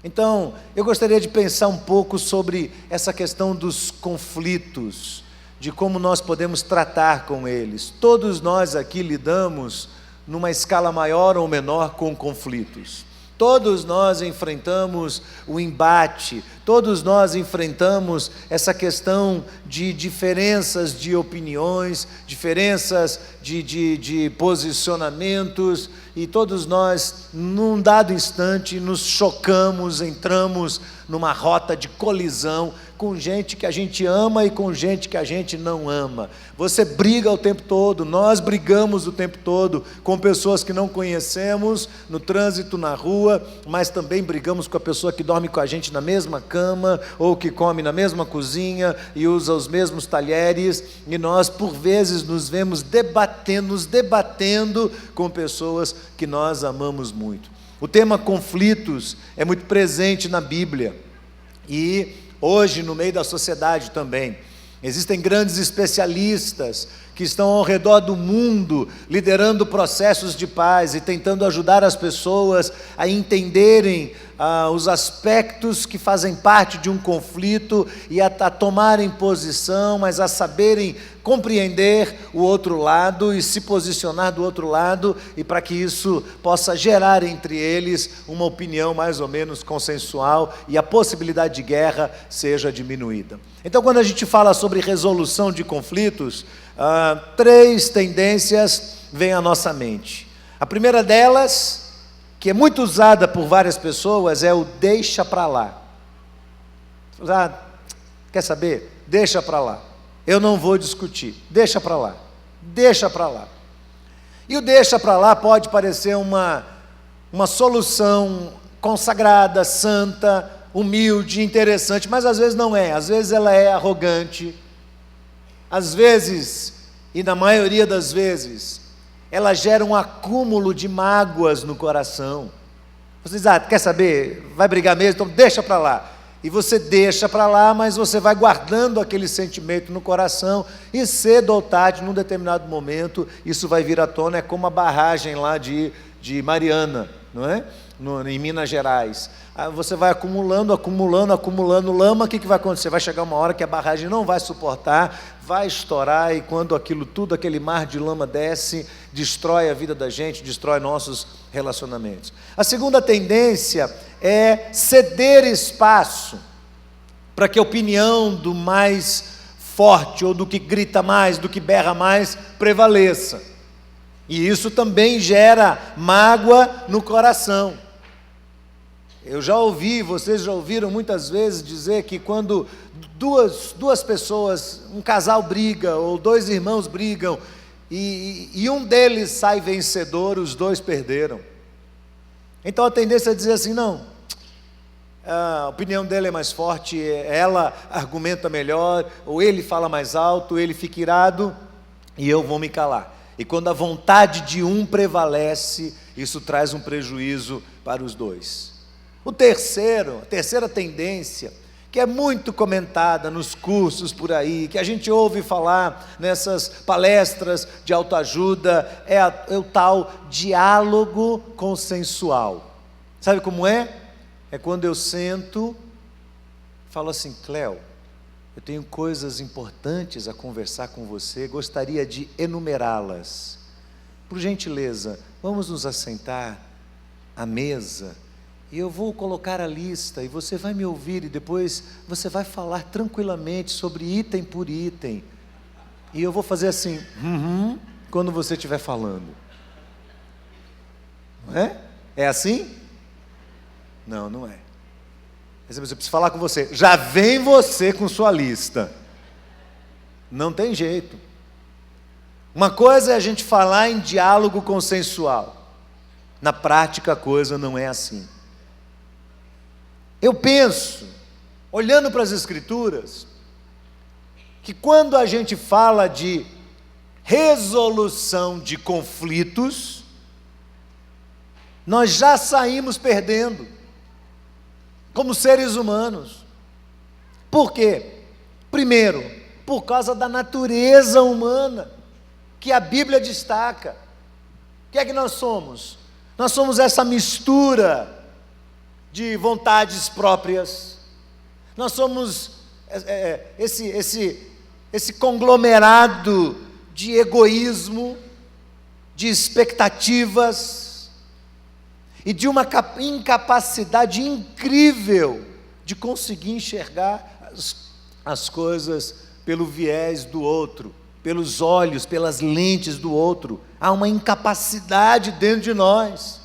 Então, eu gostaria de pensar um pouco sobre essa questão dos conflitos, de como nós podemos tratar com eles. Todos nós aqui lidamos, numa escala maior ou menor, com conflitos. Todos nós enfrentamos o embate, todos nós enfrentamos essa questão de diferenças de opiniões, diferenças de posicionamentos, e todos nós, num dado instante, nos chocamos, entramos numa rota de colisão com gente que a gente ama e com gente que a gente não ama. Você briga o tempo todo, nós brigamos o tempo todo com pessoas que não conhecemos, no trânsito, na rua, mas também brigamos com a pessoa que dorme com a gente na mesma cama, ou que come na mesma cozinha e usa os mesmos talheres, e nós por vezes nos vemos nos debatendo com pessoas que nós amamos muito. O tema conflitos é muito presente na Bíblia, e hoje no meio da sociedade também. Existem grandes especialistas que estão ao redor do mundo liderando processos de paz e tentando ajudar as pessoas a entenderem os aspectos que fazem parte de um conflito e a tomarem posição, mas a saberem compreender o outro lado e se posicionar do outro lado, e para que isso possa gerar entre eles uma opinião mais ou menos consensual e a possibilidade de guerra seja diminuída. Então, quando a gente fala sobre resolução de conflitos, 3 tendências vêm à nossa mente. A primeira delas, que é muito usada por várias pessoas, é o deixa para lá. Quer saber? Deixa para lá. Eu não vou discutir. Deixa para lá. Deixa para lá. E o deixa para lá pode parecer uma solução consagrada, santa, humilde, interessante, mas às vezes não é. Às vezes ela é arrogante. Às vezes, e na maioria das vezes, ela gera um acúmulo de mágoas no coração. Você diz, quer saber? Vai brigar mesmo? Então deixa para lá. E você deixa para lá, mas você vai guardando aquele sentimento no coração, e cedo ou tarde, num determinado momento, isso vai vir à tona. É como a barragem lá de Mariana, não é? Em Minas Gerais. Você vai acumulando lama. O que vai acontecer? Vai chegar uma hora que a barragem não vai suportar, vai estourar, e quando aquele mar de lama desce, destrói a vida da gente, destrói nossos relacionamentos. A segunda tendência é ceder espaço para que a opinião do mais forte, ou do que grita mais, do que berra mais, prevaleça. E isso também gera mágoa no coração. Eu já ouvi, vocês já ouviram muitas vezes dizer que quando duas pessoas, um casal briga, ou 2 irmãos brigam, e um deles sai vencedor, os 2 perderam. Então a tendência é dizer assim, não, a opinião dele é mais forte, ela argumenta melhor, ou ele fala mais alto, ele fica irado, e eu vou me calar. E quando a vontade de um prevalece, isso traz um prejuízo para os 2. A terceira tendência, que é muito comentada nos cursos por aí, que a gente ouve falar nessas palestras de autoajuda, é o tal diálogo consensual. Sabe como é? É quando eu sento, falo assim, Cléo, eu tenho coisas importantes a conversar com você, gostaria de enumerá-las. Por gentileza, vamos nos assentar à mesa, e eu vou colocar a lista, e você vai me ouvir, e depois você vai falar tranquilamente sobre item por item, e eu vou fazer assim, quando você estiver falando. Não é? É assim? Não, não é. Eu preciso falar com você, já vem você com sua lista. Não tem jeito. Uma coisa é a gente falar em diálogo consensual, na prática a coisa não é assim. Eu penso, olhando para as Escrituras, que quando a gente fala de resolução de conflitos, nós já saímos perdendo, como seres humanos. Por quê? Primeiro, por causa da natureza humana, que a Bíblia destaca. O que é que nós somos? Nós somos essa mistura de vontades próprias. Nós somos esse conglomerado de egoísmo, de expectativas e de uma incapacidade incrível de conseguir enxergar as coisas pelo viés do outro, pelos olhos, pelas lentes do outro. Há uma incapacidade dentro de nós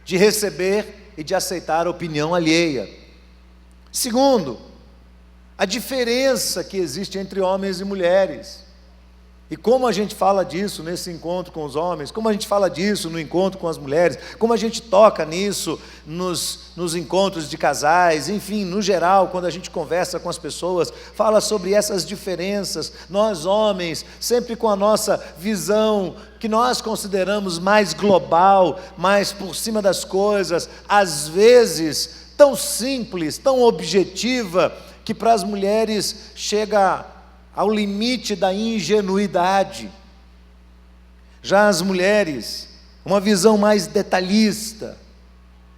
de receber e de aceitar a opinião alheia. Segundo, a diferença que existe entre homens e mulheres. E como a gente fala disso nesse encontro com os homens, como a gente fala disso no encontro com as mulheres, como a gente toca nisso nos encontros de casais, enfim, no geral, quando a gente conversa com as pessoas, fala sobre essas diferenças. Nós homens, sempre com a nossa visão que nós consideramos mais global, mais por cima das coisas, às vezes tão simples, tão objetiva, que para as mulheres chega ao limite da ingenuidade. Já as mulheres, uma visão mais detalhista,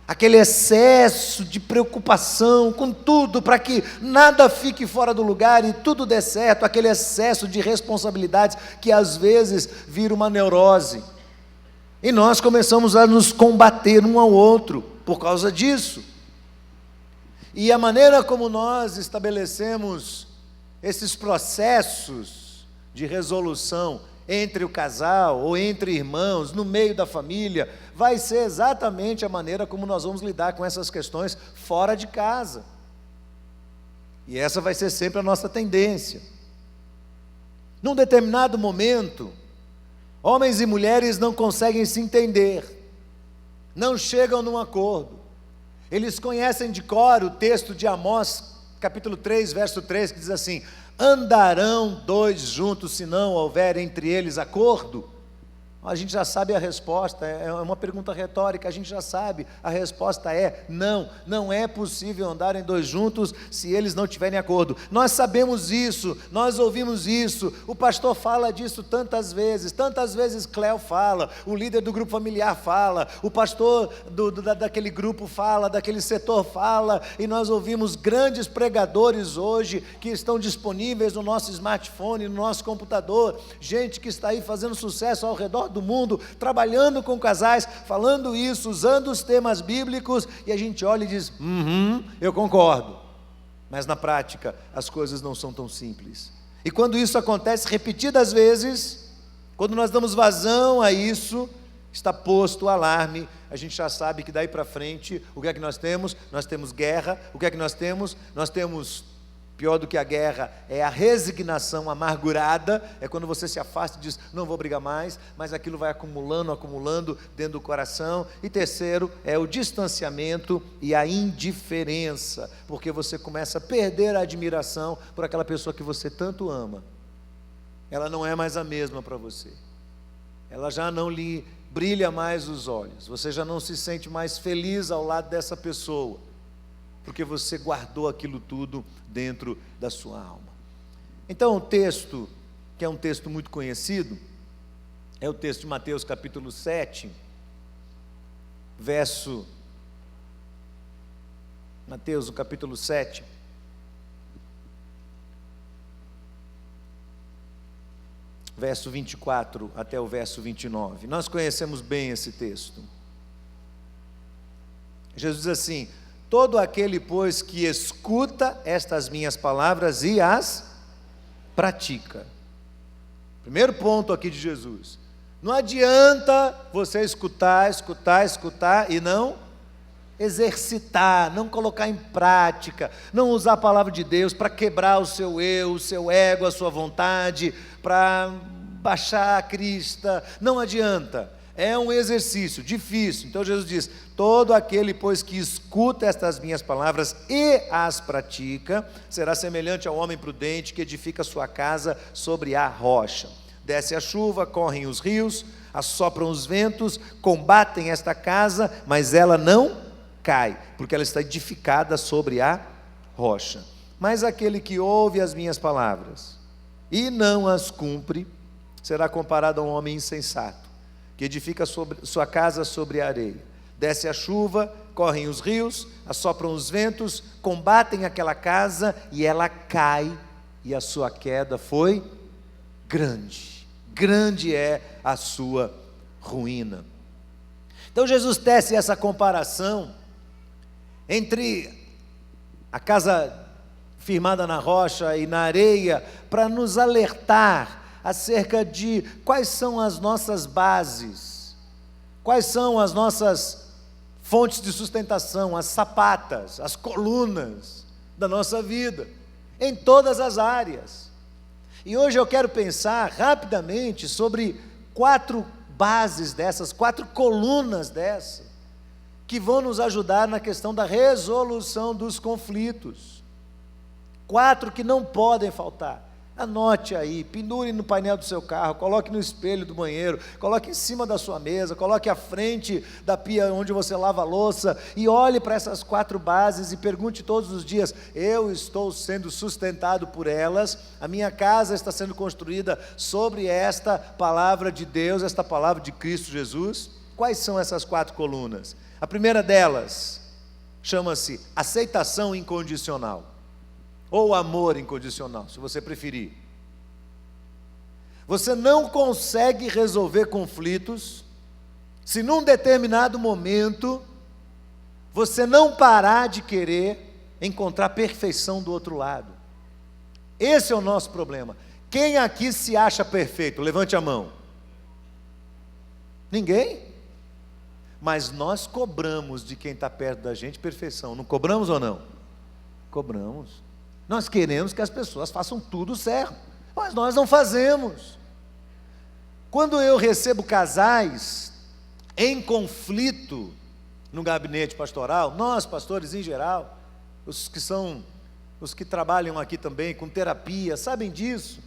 aquele excesso de preocupação com tudo, para que nada fique fora do lugar e tudo dê certo, aquele excesso de responsabilidades que às vezes vira uma neurose. E nós começamos a nos combater um ao outro por causa disso. E a maneira como nós estabelecemos esses processos de resolução entre o casal ou entre irmãos, no meio da família, vai ser exatamente a maneira como nós vamos lidar com essas questões fora de casa. E essa vai ser sempre a nossa tendência. Num determinado momento, homens e mulheres não conseguem se entender, não chegam num acordo. Eles conhecem de cor o texto de Amós, capítulo 3, verso 3, que diz assim: andarão dois juntos se não houver entre eles acordo? A gente já sabe a resposta, é uma pergunta retórica, a gente já sabe, a resposta é não, não é possível andarem dois juntos se eles não tiverem acordo. Nós sabemos isso, nós ouvimos isso, o pastor fala disso tantas vezes Cléo fala, o líder do grupo familiar fala, o pastor daquele grupo fala, daquele setor fala, e nós ouvimos grandes pregadores hoje que estão disponíveis no nosso smartphone, no nosso computador, gente que está aí fazendo sucesso ao redor do mundo, trabalhando com casais, falando isso, usando os temas bíblicos, e a gente olha e diz, eu concordo, mas na prática as coisas não são tão simples. E quando isso acontece repetidas vezes, quando nós damos vazão a isso, está posto o alarme, a gente já sabe que daí para frente, o que é que nós temos? Nós temos guerra. O que é que nós temos? Nós temos, pior do que a guerra, é a resignação amargurada, é quando você se afasta e diz, não vou brigar mais, mas aquilo vai acumulando dentro do coração. E terceiro, é o distanciamento e a indiferença, porque você começa a perder a admiração por aquela pessoa que você tanto ama. Ela não é mais a mesma para você, ela já não lhe brilha mais os olhos, você já não se sente mais feliz ao lado dessa pessoa, porque você guardou aquilo tudo dentro da sua alma. Então o texto, que é um texto muito conhecido, é o texto de Mateus capítulo 7, Mateus, o capítulo 7, verso 24 até o verso 29. Nós conhecemos bem esse texto. Jesus diz assim: todo aquele, pois, que escuta estas minhas palavras e as pratica. Primeiro ponto aqui de Jesus: não adianta você escutar e não exercitar, não colocar em prática, não usar a palavra de Deus para quebrar o seu eu, o seu ego, a sua vontade, para baixar a crista. Não adianta. É um exercício difícil. Então Jesus diz: todo aquele, pois, que escuta estas minhas palavras e as pratica, será semelhante ao homem prudente que edifica sua casa sobre a rocha. Desce a chuva, correm os rios, assopram os ventos, combatem esta casa, mas ela não cai, porque ela está edificada sobre a rocha. Mas aquele que ouve as minhas palavras e não as cumpre, será comparado a um homem insensato, que edifica sua casa sobre a areia. Desce a chuva, correm os rios, assopram os ventos, combatem aquela casa e ela cai, e a sua queda foi grande. Grande é a sua ruína. Então Jesus tece essa comparação entre a casa firmada na rocha e na areia, para nos alertar acerca de quais são as nossas bases, quais são as nossas fontes de sustentação, as sapatas, as colunas da nossa vida, em todas as áreas. E hoje eu quero pensar rapidamente sobre 4 bases dessas, 4 colunas dessas, que vão nos ajudar na questão da resolução dos conflitos. 4 que não podem faltar. Anote aí, pendure no painel do seu carro, coloque no espelho do banheiro, coloque em cima da sua mesa, coloque à frente da pia onde você lava a louça, e olhe para essas 4 bases e pergunte todos os dias: eu estou sendo sustentado por elas? A minha casa está sendo construída sobre esta palavra de Deus, esta palavra de Cristo Jesus? Quais são essas 4 colunas? A primeira delas chama-se aceitação incondicional, ou amor incondicional, se você preferir. Você não consegue resolver conflitos se num determinado momento você não parar de querer encontrar perfeição do outro lado. Esse é o nosso problema. Quem aqui se acha perfeito? Levante a mão. Ninguém? Mas nós cobramos de quem está perto da gente perfeição. Não cobramos ou não? Cobramos. Nós queremos que as pessoas façam tudo certo, mas nós não fazemos. Quando eu recebo casais em conflito no gabinete pastoral, nós pastores em geral, os que trabalham aqui também com terapia, sabem disso.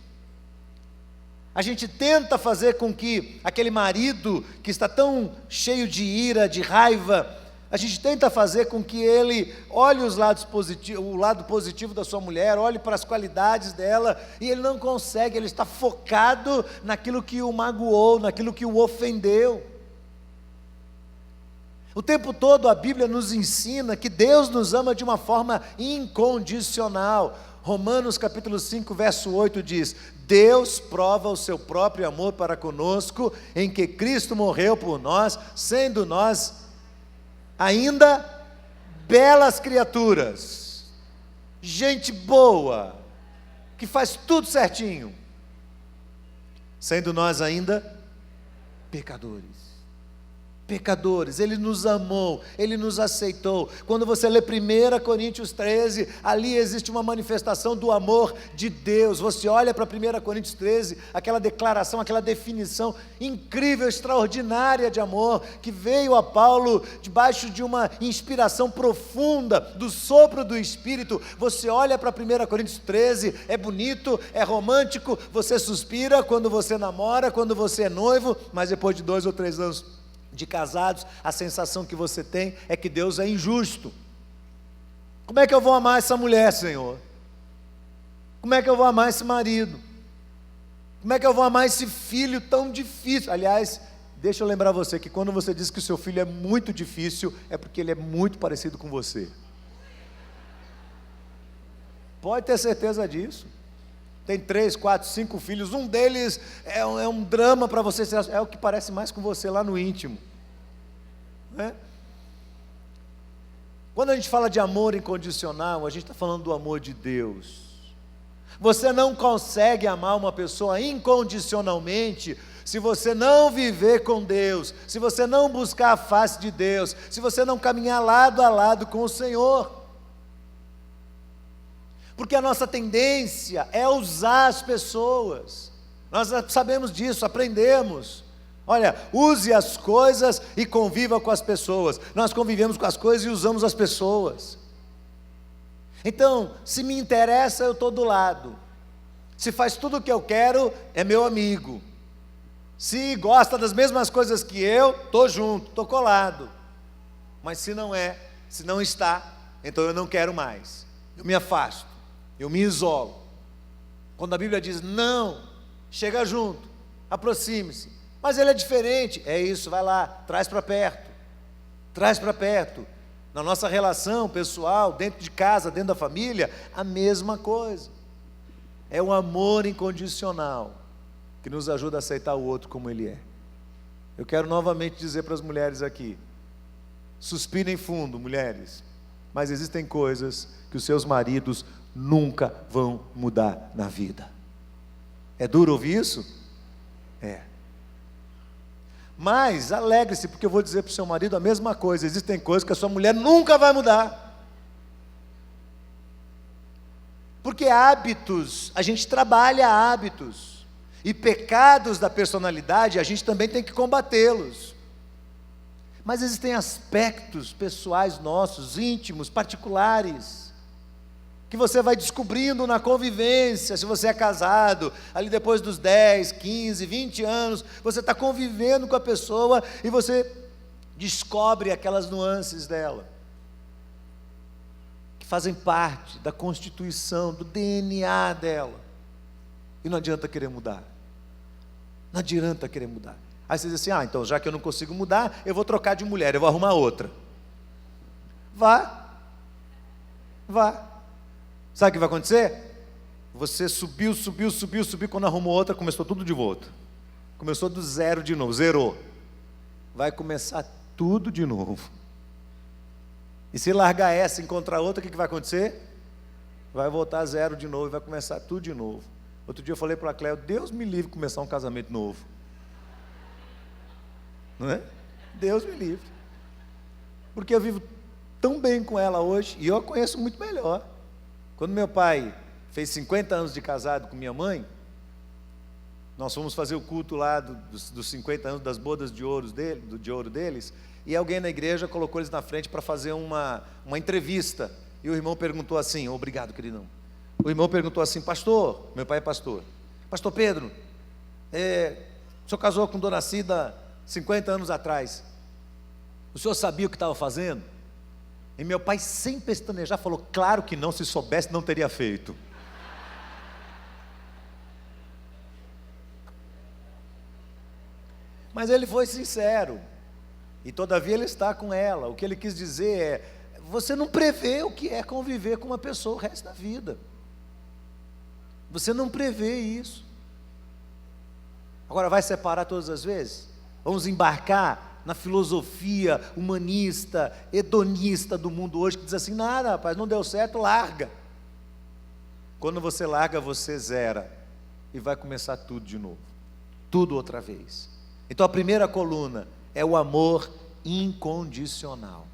A gente tenta fazer com que aquele marido que está tão cheio de ira, de raiva, a gente tenta fazer com que ele olhe o lado positivo da sua mulher, olhe para as qualidades dela, e ele não consegue, ele está focado naquilo que o magoou, naquilo que o ofendeu. O tempo todo a Bíblia nos ensina que Deus nos ama de uma forma incondicional. Romanos capítulo 5, verso 8 diz: Deus prova o seu próprio amor para conosco, em que Cristo morreu por nós, sendo nós ainda belas criaturas, gente boa, que faz tudo certinho, sendo nós ainda pecadores. Ele nos amou, Ele nos aceitou. Quando você lê 1 Coríntios 13, ali existe uma manifestação do amor de Deus. Você olha para 1 Coríntios 13, aquela declaração, aquela definição incrível, extraordinária de amor, que veio a Paulo debaixo de uma inspiração profunda do sopro do Espírito. Você olha para 1 Coríntios 13, é bonito, é romântico, você suspira quando você namora, quando você é noivo, mas depois de 2 ou 3 anos de casados, a sensação que você tem é que Deus é injusto. Como é que eu vou amar essa mulher, Senhor? Como é que eu vou amar esse marido? Como é que eu vou amar esse filho tão difícil? Aliás, deixa eu lembrar você que quando você diz que o seu filho é muito difícil, é porque ele é muito parecido com você. Pode ter certeza disso. Tem 3, 4, 5 filhos, um deles é um drama para você, é o que parece mais com você lá no íntimo, né? Quando a gente fala de amor incondicional, a gente está falando do amor de Deus. Você não consegue amar uma pessoa incondicionalmente se você não viver com Deus, se você não buscar a face de Deus, se você não caminhar lado a lado com o Senhor. Porque a nossa tendência é usar as pessoas. Nós sabemos disso, aprendemos. Olha, use as coisas e conviva com as pessoas. Nós convivemos com as coisas e usamos as pessoas. Então, se me interessa, eu estou do lado. Se faz tudo o que eu quero, é meu amigo. Se gosta das mesmas coisas que eu, estou junto, estou colado. Mas se não é, se não está, então eu não quero mais. Eu me afasto. Eu me isolo. Quando a Bíblia diz não, chega junto, aproxime-se. Mas ele é diferente. É isso, vai lá, traz para perto. traz para perto. Na nossa relação pessoal, dentro de casa, dentro da família, a mesma coisa. É o amor incondicional que nos ajuda a aceitar o outro como ele é. Eu quero novamente dizer para as mulheres aqui, suspirem fundo, mulheres, mas existem coisas que os seus maridos nunca vão mudar na vida. É duro ouvir isso? É. Mas alegre-se, porque eu vou dizer para o seu marido a mesma coisa. Existem coisas que a sua mulher nunca vai mudar. Porque hábitos, a gente trabalha hábitos. E pecados da personalidade, a gente também tem que combatê-los. Mas existem aspectos pessoais nossos, íntimos, particulares, que você vai descobrindo na convivência. Se você é casado, ali depois dos 10, 15, 20 anos, você está convivendo com a pessoa e você descobre aquelas nuances dela, que fazem parte da constituição, do DNA dela, e não adianta querer mudar, não adianta querer mudar. Aí você diz assim, então já que eu não consigo mudar, eu vou trocar de mulher, eu vou arrumar outra. Vá. Sabe o que vai acontecer? Você subiu, quando arrumou outra, começou tudo de volta. Começou do zero de novo, zerou. Vai começar tudo de novo. E se largar essa e encontrar outra, o que vai acontecer? Vai voltar a zero de novo e vai começar tudo de novo. Outro dia eu falei para a Cléo, Deus me livre de começar um casamento novo. Não é? Deus me livre. Porque eu vivo tão bem com ela hoje, e eu a conheço muito melhor. Quando meu pai fez 50 anos de casado com minha mãe, nós fomos fazer o culto lá dos 50 anos das bodas de ouro deles, e alguém na igreja colocou eles na frente para fazer uma entrevista, e o irmão perguntou assim, obrigado queridão, o irmão perguntou assim, pastor, meu pai é pastor Pedro, o senhor casou com Dona Cida 50 anos atrás, o senhor sabia o que estava fazendo? E meu pai, sem pestanejar, falou, claro que não, se soubesse não teria feito. Mas ele foi sincero, e todavia ele está com ela. O que ele quis dizer é, você não prevê o que é conviver com uma pessoa o resto da vida. Você não prevê isso. Agora vai separar todas as vezes? Vamos embarcar na filosofia humanista, hedonista do mundo hoje, que diz assim, nada rapaz, não deu certo, larga. Quando você larga, você zera, e vai começar tudo de novo, tudo outra vez. Então a primeira coluna é o amor incondicional.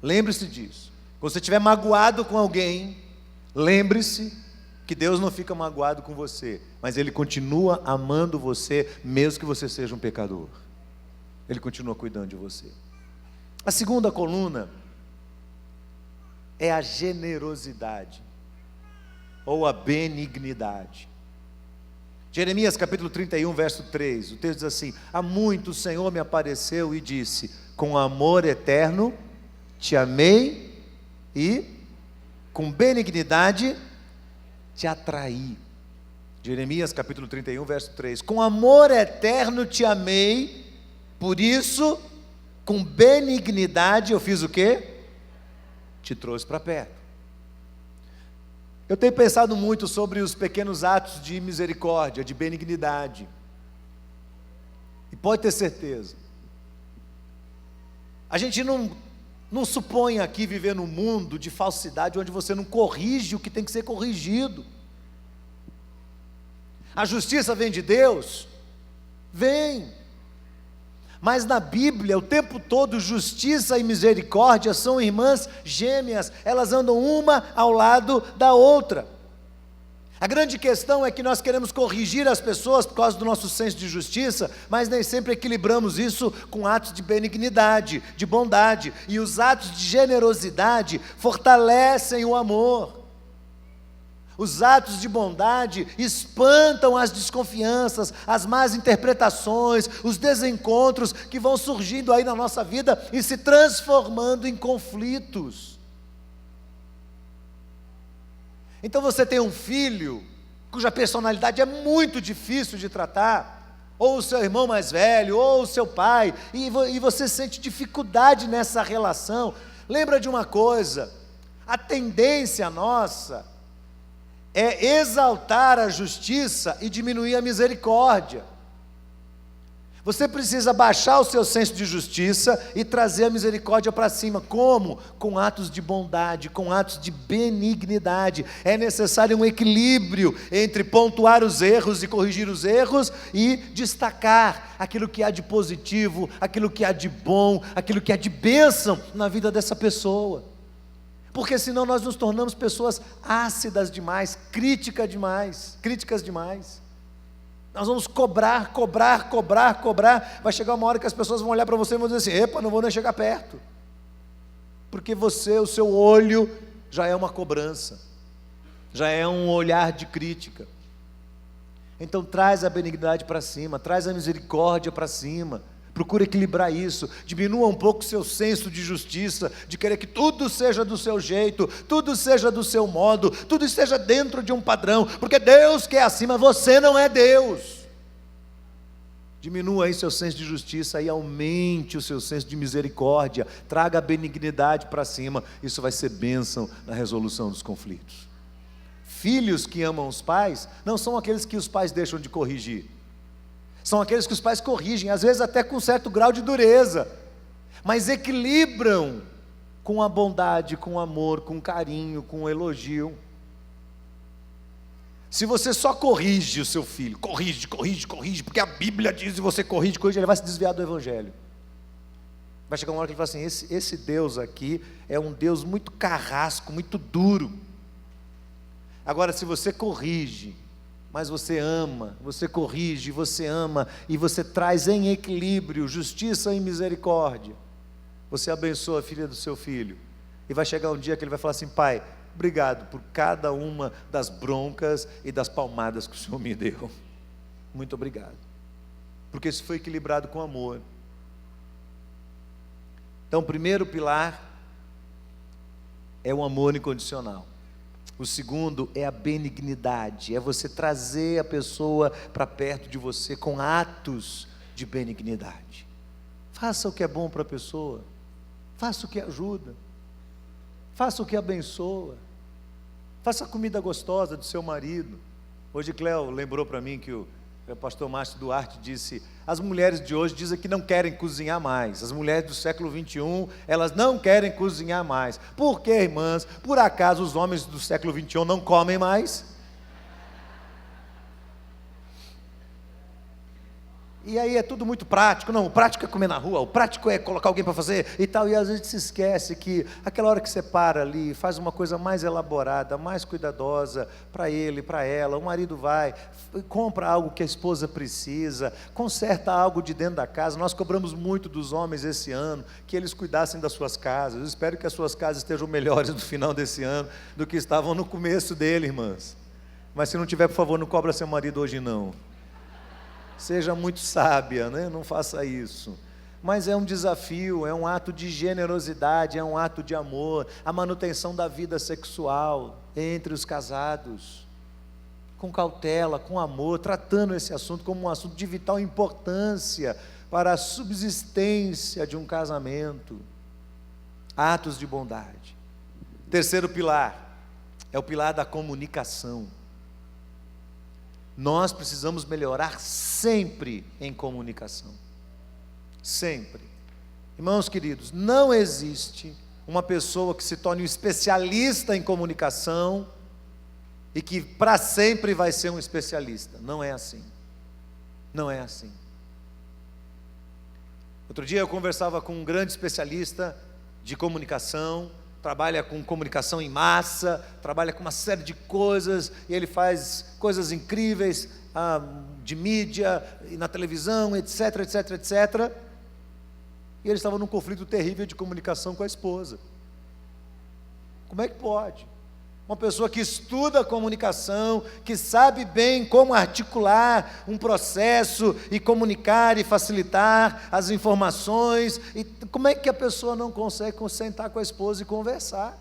Lembre-se disso. Quando você estiver magoado com alguém, lembre-se que Deus não fica magoado com você, mas Ele continua amando você, mesmo que você seja um pecador. Ele continua cuidando de você. A segunda coluna é a generosidade, ou a benignidade. Jeremias capítulo 31, verso 3, o texto diz assim, há muito o Senhor me apareceu e disse, com amor eterno te amei e com benignidade te atraí. Jeremias capítulo 31, verso 3, com amor eterno te amei, por isso, com benignidade eu fiz o quê? Te trouxe para perto. Eu tenho pensado muito sobre os pequenos atos de misericórdia, de benignidade. E pode ter certeza, a gente não supõe aqui viver num mundo de falsidade, onde você não corrige o que tem que ser corrigido. A justiça vem de Deus? Vem. Mas na Bíblia, o tempo todo, justiça e misericórdia são irmãs gêmeas, elas andam uma ao lado da outra. A grande questão é que nós queremos corrigir as pessoas por causa do nosso senso de justiça, mas nem sempre equilibramos isso com atos de benignidade, de bondade, e os atos de generosidade fortalecem o amor. Os atos de bondade espantam as desconfianças, as más interpretações, os desencontros que vão surgindo aí na nossa vida e se transformando em conflitos. Então você tem um filho cuja personalidade é muito difícil de tratar, ou o seu irmão mais velho, ou o seu pai, e você sente dificuldade nessa relação. Lembra de uma coisa: a tendência nossa é exaltar a justiça e diminuir a misericórdia. Você precisa baixar o seu senso de justiça e trazer a misericórdia para cima. Como? Com atos de bondade, com atos de benignidade. É necessário um equilíbrio entre pontuar os erros e corrigir os erros e destacar aquilo que há de positivo, aquilo que há de bom, aquilo que há de bênção na vida dessa pessoa. Porque senão nós nos tornamos pessoas ácidas demais, críticas demais. Nós vamos cobrar. Vai chegar uma hora que as pessoas vão olhar para você e vão dizer assim: epa, não vou nem chegar perto. Porque o seu olho já é uma cobrança, já é um olhar de crítica. Então traz a benignidade para cima, traz a misericórdia para cima. Procura equilibrar isso, diminua um pouco o seu senso de justiça, de querer que tudo seja do seu jeito, tudo seja do seu modo, tudo esteja dentro de um padrão, porque Deus quer acima, você não é Deus. Diminua aí seu senso de justiça e aumente o seu senso de misericórdia, traga a benignidade para cima, isso vai ser bênção na resolução dos conflitos. Filhos que amam os pais, não são aqueles que os pais deixam de corrigir, são aqueles que os pais corrigem, às vezes até com certo grau de dureza, mas equilibram com a bondade, com o amor, com o carinho, com o elogio. Se você só corrige o seu filho, corrige, porque a Bíblia diz, e você corrige, ele vai se desviar do Evangelho. Vai chegar uma hora que ele fala assim: esse Deus aqui é um Deus muito carrasco, muito duro. Agora, se você corrige, mas você ama, você corrige, você ama, e você traz em equilíbrio justiça e misericórdia, você abençoa a filha do seu filho, e vai chegar um dia que ele vai falar assim: pai, obrigado por cada uma das broncas e das palmadas que o Senhor me deu, muito obrigado, porque isso foi equilibrado com amor. Então o primeiro pilar é o amor incondicional. O segundo é a benignidade, é você trazer a pessoa para perto de você com atos de benignidade. Faça o que é bom para a pessoa, faça o que ajuda, faça o que abençoa, faça a comida gostosa do seu marido. Hoje Cléo lembrou para mim que o pastor Márcio Duarte disse: as mulheres de hoje dizem que não querem cozinhar mais, as mulheres do século 21, elas não querem cozinhar mais. Por quê, irmãs? Por acaso os homens do século 21 não comem mais? E aí é tudo muito prático. Não, o prático é comer na rua, o prático é colocar alguém para fazer e tal, e às vezes se esquece que aquela hora que você para ali, faz uma coisa mais elaborada, mais cuidadosa para ele, para ela. O marido vai, compra algo que a esposa precisa, conserta algo de dentro da casa. Nós cobramos muito dos homens esse ano, que eles cuidassem das suas casas. Eu espero que as suas casas estejam melhores no final desse ano do que estavam no começo dele, irmãs. Mas se não tiver, por favor, não cobra seu marido hoje não. Seja muito sábia, né? Não faça isso. Mas é um desafio, é um ato de generosidade, é um ato de amor, a manutenção da vida sexual entre os casados, com cautela, com amor, tratando esse assunto como um assunto de vital importância para a subsistência de um casamento. Atos de bondade. Terceiro pilar, é o pilar da comunicação. Nós precisamos melhorar sempre em comunicação. Sempre. Irmãos queridos, não existe uma pessoa que se torne um especialista em comunicação e que para sempre vai ser um especialista. Não é assim. Não é assim. Outro dia eu conversava com um grande especialista de comunicação, trabalha com comunicação em massa, trabalha com uma série de coisas, e ele faz coisas incríveis de mídia, e na televisão, etc. E ele estava num conflito terrível de comunicação com a esposa. Como é que pode? Uma pessoa que estuda comunicação, que sabe bem como articular um processo e comunicar e facilitar as informações, e como é que a pessoa não consegue sentar com a esposa e conversar?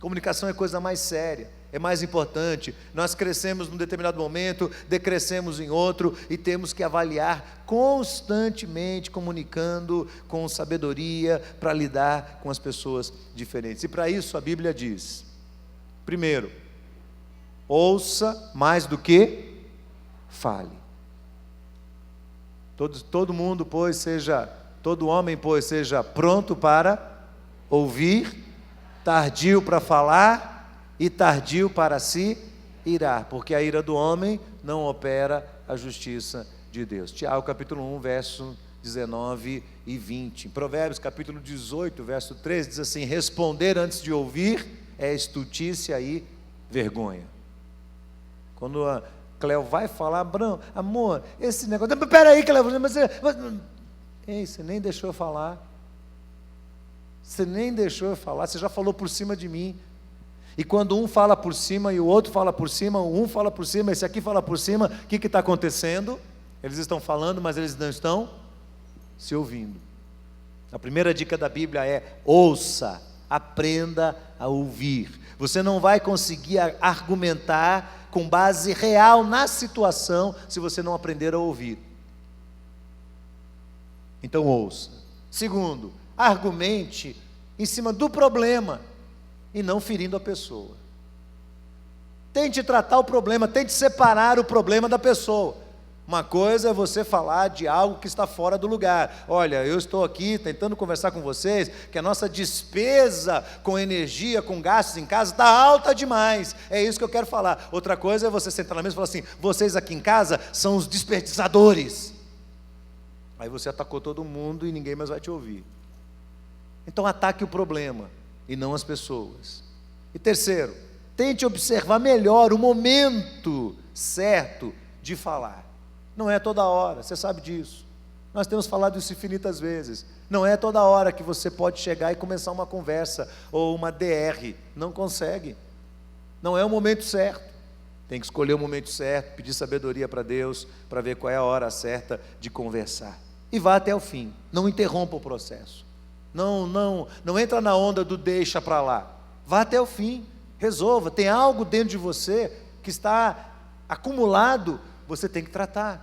Comunicação é coisa mais séria, é mais importante. Nós crescemos num determinado momento, decrescemos em outro, e temos que avaliar constantemente, comunicando com sabedoria, para lidar com as pessoas diferentes. E para isso a Bíblia diz, primeiro, ouça mais do que fale. Todo homem, pois, seja pronto para ouvir, tardio para falar e tardio para se irar, porque a ira do homem não opera a justiça de Deus. Tiago capítulo 1, verso 19 e 20. Provérbios capítulo 18, verso 13, diz assim: responder antes de ouvir é estultícia e vergonha. Quando a Cleo vai falar, Abraão, amor, esse negócio, peraí, Cleo, ei, você nem deixou eu falar, você já falou por cima de mim. E quando um fala por cima e o outro fala por cima, um fala por cima, esse aqui fala por cima, o que está acontecendo? Eles estão falando, mas eles não estão se ouvindo. A primeira dica da Bíblia é: ouça, aprenda a ouvir. Você não vai conseguir argumentar com base real na situação se você não aprender a ouvir. Então ouça. Segundo, argumente em cima do problema e não ferindo a pessoa. Tente tratar o problema, tente separar o problema da pessoa. Uma coisa é você falar de algo que está fora do lugar. Olha, eu estou aqui tentando conversar com vocês que a nossa despesa com energia, com gastos em casa está alta demais. É isso que eu quero falar. Outra coisa é você sentar na mesa e falar assim: vocês aqui em casa são os desperdiçadores. Aí você atacou todo mundo e ninguém mais vai te ouvir. Então ataque o problema e não as pessoas. E terceiro, tente observar melhor o momento certo de falar. Não é toda hora, você sabe disso. Nós temos falado isso infinitas vezes. Não é toda hora que você pode chegar e começar uma conversa ou uma DR. Não consegue. Não é o momento certo. Tem que escolher o momento certo, pedir sabedoria para Deus, para ver qual é a hora certa de conversar. E vá até o fim. Não interrompa o processo. Não entra na onda do deixa para lá. Vá até o fim. Resolva. Tem algo dentro de você que está acumulado. Você tem que tratar,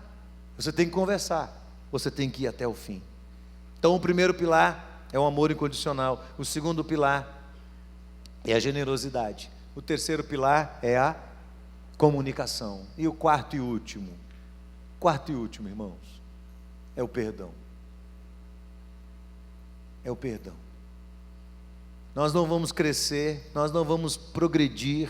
você tem que conversar, você tem que ir até o fim. Então o primeiro pilar é o amor incondicional, o segundo pilar é a generosidade, o terceiro pilar é a comunicação, e o quarto e último, irmãos, é o perdão. É o perdão. Nós não vamos crescer, nós não vamos progredir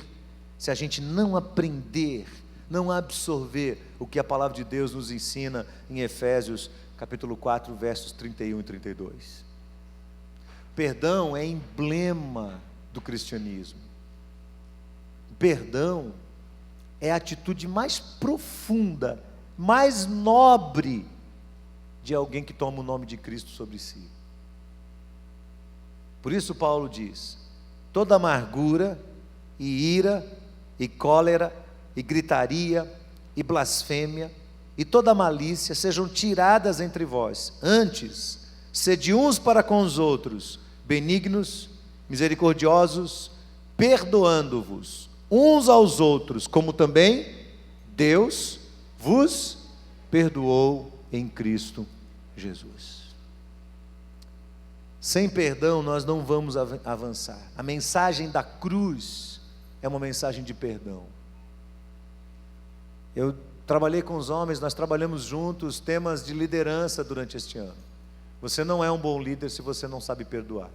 se a gente não aprender, não absorver o que a palavra de Deus nos ensina em Efésios capítulo 4, versos 31 e 32. Perdão é emblema do cristianismo. Perdão é a atitude mais profunda, mais nobre de alguém que toma o nome de Cristo sobre si. Por isso Paulo diz: toda amargura e ira e cólera e gritaria, e blasfêmia, e toda malícia sejam tiradas entre vós. Antes, sede uns para com os outros, benignos, misericordiosos, perdoando-vos uns aos outros, como também Deus vos perdoou em Cristo Jesus. Sem perdão nós não vamos avançar. A mensagem da cruz é uma mensagem de perdão. Eu trabalhei com os homens, nós trabalhamos juntos temas de liderança durante este ano. Você não é um bom líder se você não sabe perdoar.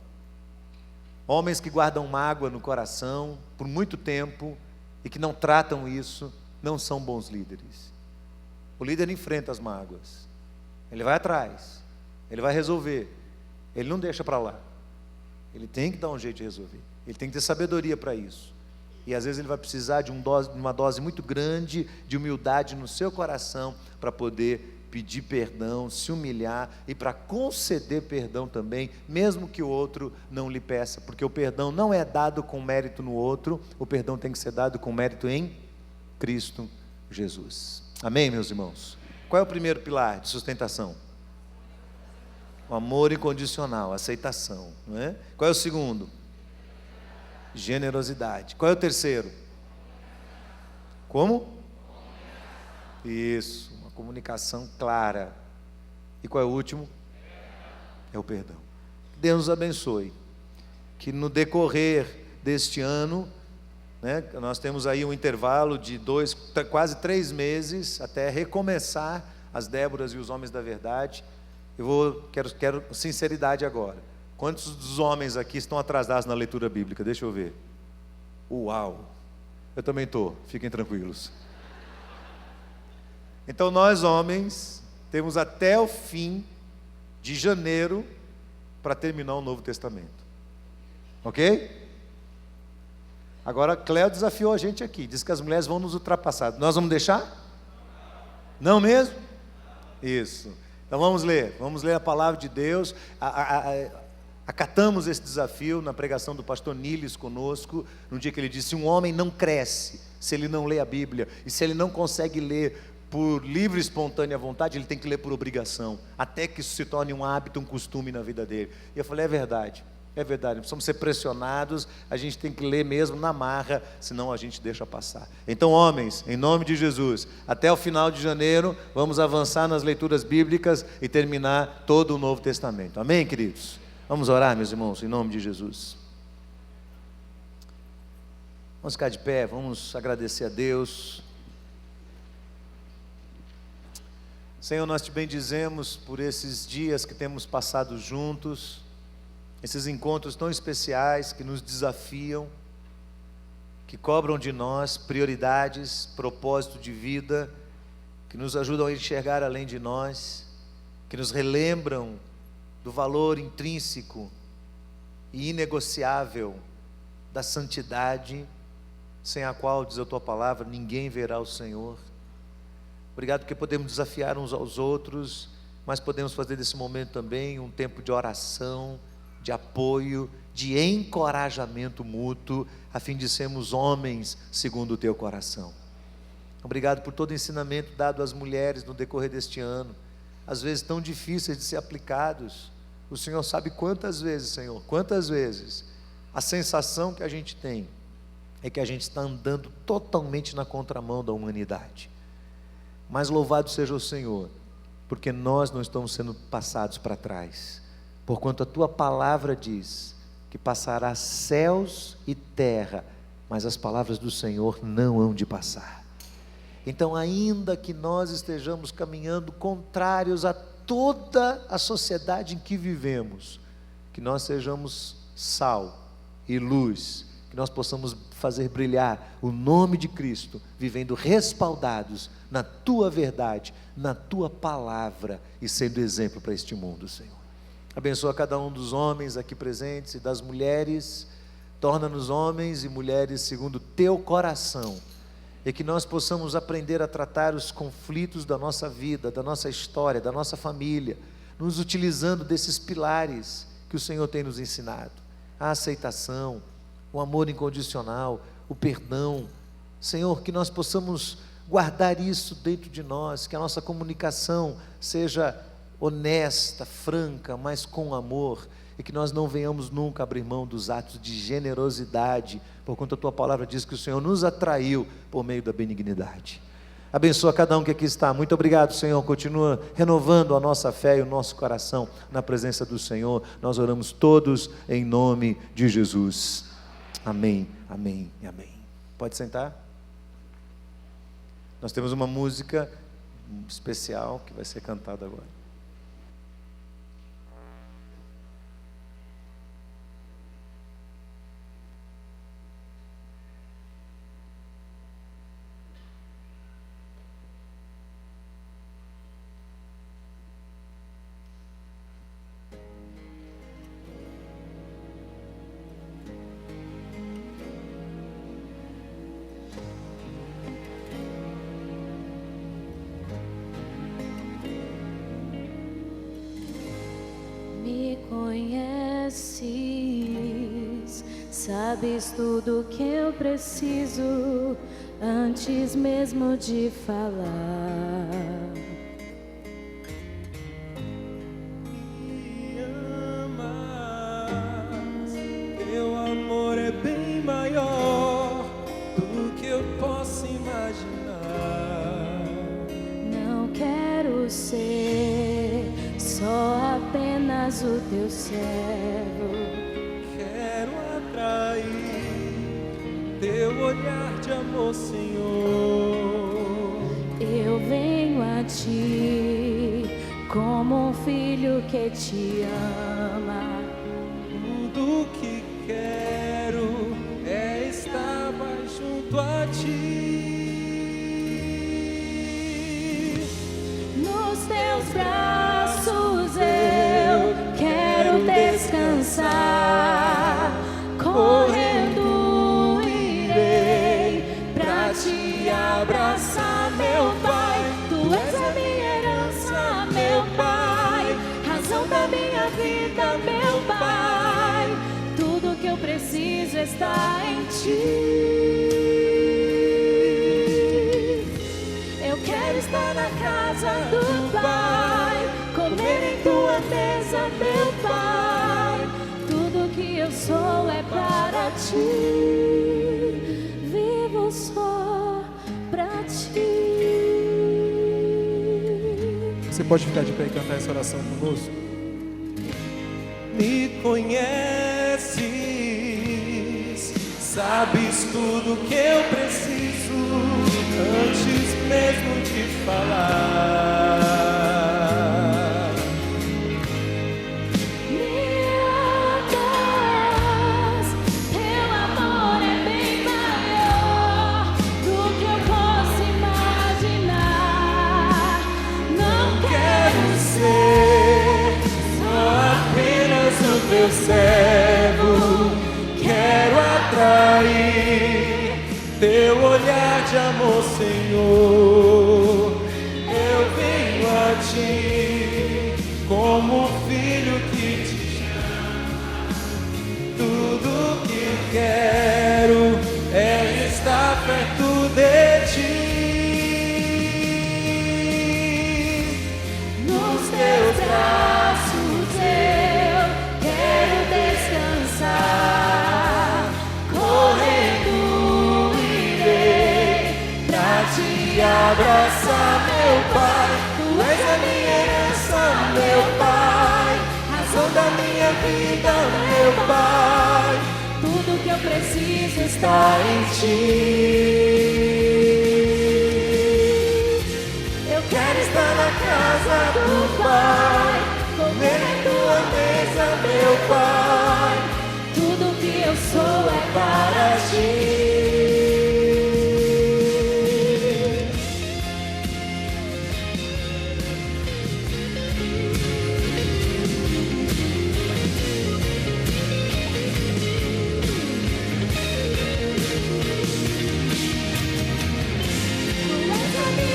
Homens que guardam mágoa no coração por muito tempo e que não tratam isso, não são bons líderes. O líder enfrenta as mágoas, ele vai atrás, ele vai resolver, ele não deixa para lá. Ele tem que dar um jeito de resolver, ele tem que ter sabedoria para isso. E às vezes ele vai precisar de uma dose muito grande de humildade no seu coração para poder pedir perdão, se humilhar e para conceder perdão também, mesmo que o outro não lhe peça, porque o perdão não é dado com mérito no outro, o perdão tem que ser dado com mérito em Cristo Jesus. Amém, meus irmãos? Qual é o primeiro pilar de sustentação? O amor incondicional, aceitação, não é? Qual é o segundo? Generosidade. Qual é o terceiro? Como? Isso, uma comunicação clara. E qual é o último? É o perdão. Deus nos abençoe. Que no decorrer deste ano, né, nós temos aí um intervalo de quase 3 meses até recomeçar as Déboras e os homens da verdade. Quero sinceridade agora. Quantos dos homens aqui estão atrasados na leitura bíblica? Deixa eu ver. Uau! Eu também estou, fiquem tranquilos. Então nós homens temos até o fim de janeiro para terminar o Novo Testamento. Ok? Agora Cléo desafiou a gente aqui, diz que as mulheres vão nos ultrapassar. Nós vamos deixar? Não mesmo? Isso. Então vamos ler a palavra de Deus. Acatamos esse desafio na pregação do pastor Niles conosco, no dia que ele disse: um homem não cresce se ele não lê a Bíblia, e se ele não consegue ler por livre e espontânea vontade, ele tem que ler por obrigação, até que isso se torne um hábito, um costume na vida dele. E eu falei, é verdade, precisamos ser pressionados, a gente tem que ler mesmo na marra, senão a gente deixa passar. Então, homens, em nome de Jesus, até o final de janeiro, vamos avançar nas leituras bíblicas e terminar todo o Novo Testamento. Amém, queridos? Vamos orar, meus irmãos, em nome de Jesus. Vamos ficar de pé, vamos agradecer a Deus. Senhor, nós te bendizemos por esses dias que temos passado juntos, esses encontros tão especiais que nos desafiam, que cobram de nós prioridades, propósito de vida, que nos ajudam a enxergar além de nós, que nos relembram do valor intrínseco e inegociável da santidade, sem a qual, diz a tua palavra, ninguém verá o Senhor. Obrigado porque podemos desafiar uns aos outros, mas podemos fazer desse momento também um tempo de oração, de apoio, de encorajamento mútuo, a fim de sermos homens segundo o teu coração. Obrigado por todo o ensinamento dado às mulheres no decorrer deste ano, às vezes tão difíceis de ser aplicados. O Senhor sabe quantas vezes, Senhor, quantas vezes a sensação que a gente tem é que a gente está andando totalmente na contramão da humanidade. Mas louvado seja o Senhor, porque nós não estamos sendo passados para trás, porquanto a tua palavra diz que passará céus e terra, mas as palavras do Senhor não hão de passar. Então, ainda que nós estejamos caminhando contrários a toda a sociedade em que vivemos, que nós sejamos sal e luz, que nós possamos fazer brilhar o nome de Cristo, vivendo respaldados na tua verdade, na tua palavra, e sendo exemplo para este mundo, Senhor. Abençoa cada um dos homens aqui presentes e das mulheres, torna-nos homens e mulheres segundo o teu coração, e que nós possamos aprender a tratar os conflitos da nossa vida, da nossa história, da nossa família, nos utilizando desses pilares que o Senhor tem nos ensinado: a aceitação, o amor incondicional, o perdão. Senhor, que nós possamos guardar isso dentro de nós, que a nossa comunicação seja honesta, franca, mas com amor, e que nós não venhamos nunca abrir mão dos atos de generosidade, porquanto a tua palavra diz que o Senhor nos atraiu por meio da benignidade. Abençoa cada um que aqui está. Muito obrigado, Senhor. Continua renovando a nossa fé e o nosso coração na presença do Senhor. Nós oramos todos em nome de Jesus. Amém, amém e amém. Pode sentar. Nós temos uma música especial que vai ser cantada agora. Conheces, sabes tudo que eu preciso antes mesmo de falar. Me amas, teu amor é bem maior do que eu posso imaginar. apenas o teu servo. Quero atrair teu olhar de amor, Senhor. Eu venho a ti como um filho que te ama. Tudo que quero é estar mais junto a ti. Nos teus braços eu quero descansar. Correndo irei pra te abraçar, meu Pai. Tu és a minha herança, meu Pai, razão da minha vida, meu Pai. Tudo que eu preciso está em ti. Eu quero estar na casa do Pai, comer em tua mesa, meu Pai. Tudo que eu sou é para ti, vivo só para ti. Você pode ficar de pé e cantar essa oração conosco? Me conheces, sabes tudo que eu preciso antes mesmo de falar. Me amas, teu amor é bem maior do que eu posso imaginar. Não quero Ser só apenas o teu servo. Quero atrair teu olhar de amor, Senhor. Eu venho a ti como um filho que te chama. Tudo que quero é estar perto de ti. nos teus braços, eu quero descansar. Correndo irei pra te Abraçar, meu Pai, tu és a minha herança, meu Pai, razão da minha vida, meu Pai. tudo que eu preciso Está em ti. Eu quero Estar na casa do Pai, comer em tua mesa, meu Pai. tudo que eu sou é Para ti.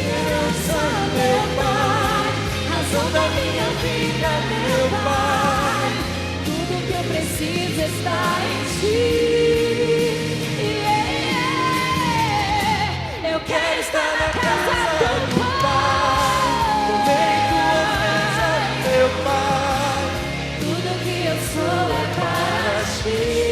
Meu Pai, razão da minha vida, meu Pai. tudo que eu preciso está em ti. Eu quero estar na casa do Pai, Comer em tua mesa, meu Pai. tudo que eu sou é para Para ti.